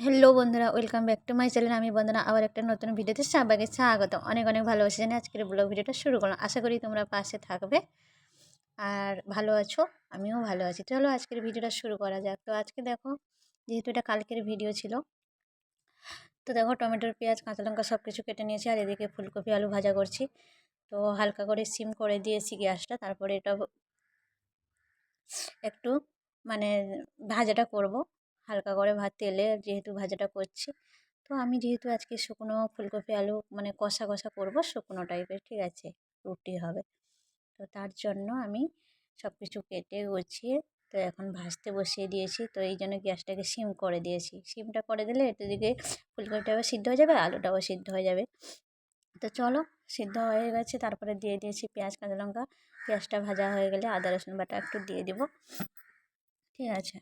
Hello বন্ধুরা, welcome back to my channel. আমি বন্দনা আবার একটা নতুন ভিডিওতে সবাইকে স্বাগত। অনেক অনেক ভালোবাসা জানিয়ে আজকের ব্লগ ভিডিওটা শুরু করলাম। আশা করি তোমরা পাশে থাকবে আর ভালো আছো, আমিও ভালো আছি। চলো আজকের ভিডিওটা শুরু করা যাক। তো আজকে দেখো, যেহেতু এটা কালকের ভিডিও ছিল, তো দেখো টমেটোর, পেঁয়াজ, কাঁচা লঙ্কা সব কিছু কেটে নিয়েছি আর এদিকে ফুলকপি আলু ভাজা করছি। তো হালকা করে সিম করে দিয়েছি গ্যাসটা, তারপরে এটা একটু মানে ভাজাটা করব হালকা করে তেলে, যেহেতু ভাজাটা করছি। তো আমি যেহেতু আজকে শুকনো ফুলকপি আলু মানে কষা কষা করব, শুকনো টাইপের, ঠিক আছে, রুটি হবে। তো তার জন্য আমি সব কিছু কেটে গুছিয়ে তো এখন ভাজতে বসিয়ে দিয়েছি। তো এই জন্য গ্যাসটাকে সিম করে দিয়েছি। সিমটা করে দিলে এদিকে ফুলকপিটাও সিদ্ধ হয়ে যাবে, আলুটাও সিদ্ধ হয়ে যাবে। তো চলো, সিদ্ধ হয়ে গেছে, তারপরে দিয়ে দিয়েছি পেঁয়াজ, কাঁচা লঙ্কা। পেঁয়াজটা ভাজা হয়ে গেলে আদা রসুন বাটা একটু দিয়ে দিব, ঠিক আছে।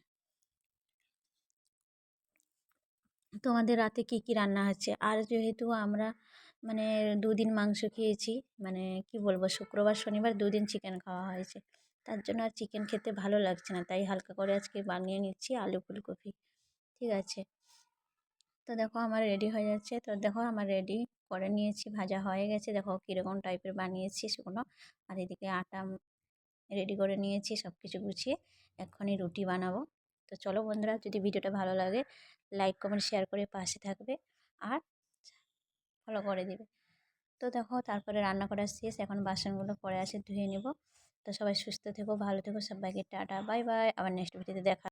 তোমাদের রাতে কি কি রান্না হচ্ছে? আর যেহেতু আমরা মানে দুদিন মাংস খেয়েছি, মানে কি বলবো, শুক্রবার শনিবার দুদিন চিকেন খাওয়া হয়েছে, তার জন্য আর চিকেন খেতে ভালো লাগছে না, তাই হালকা করে আজকে বানিয়ে নিচ্ছি আলু ফুলকপি, ঠিক আছে। তো দেখো আমার রেডি হয়ে যাচ্ছে। তো দেখো আমার রেডি করে নিয়েছি, ভাজা হয়ে গেছে, দেখো কীরকম টাইপের বানিয়েছি শুকনো। আর এদিকে আটা রেডি করে নিয়েছি, সব কিছু গুছিয়ে এক্ষুনি রুটি বানাবো। তো চলো বন্ধুরা, যদি ভিডিওটা ভালো লাগে লাইক কমেন্ট শেয়ার করে পাশে থাকবে আর ফলো করে দিবে। তো দেখো তারপরে রান্না করা শেষ, এখন বাসনগুলো পড়ে আছে, ধুয়ে নেব। তো সবাই সুস্থ থেকো, ভালো থেকো, সবাইকে টাটা বাই বাই, আবার নেক্সট ভিডিওতে দেখা।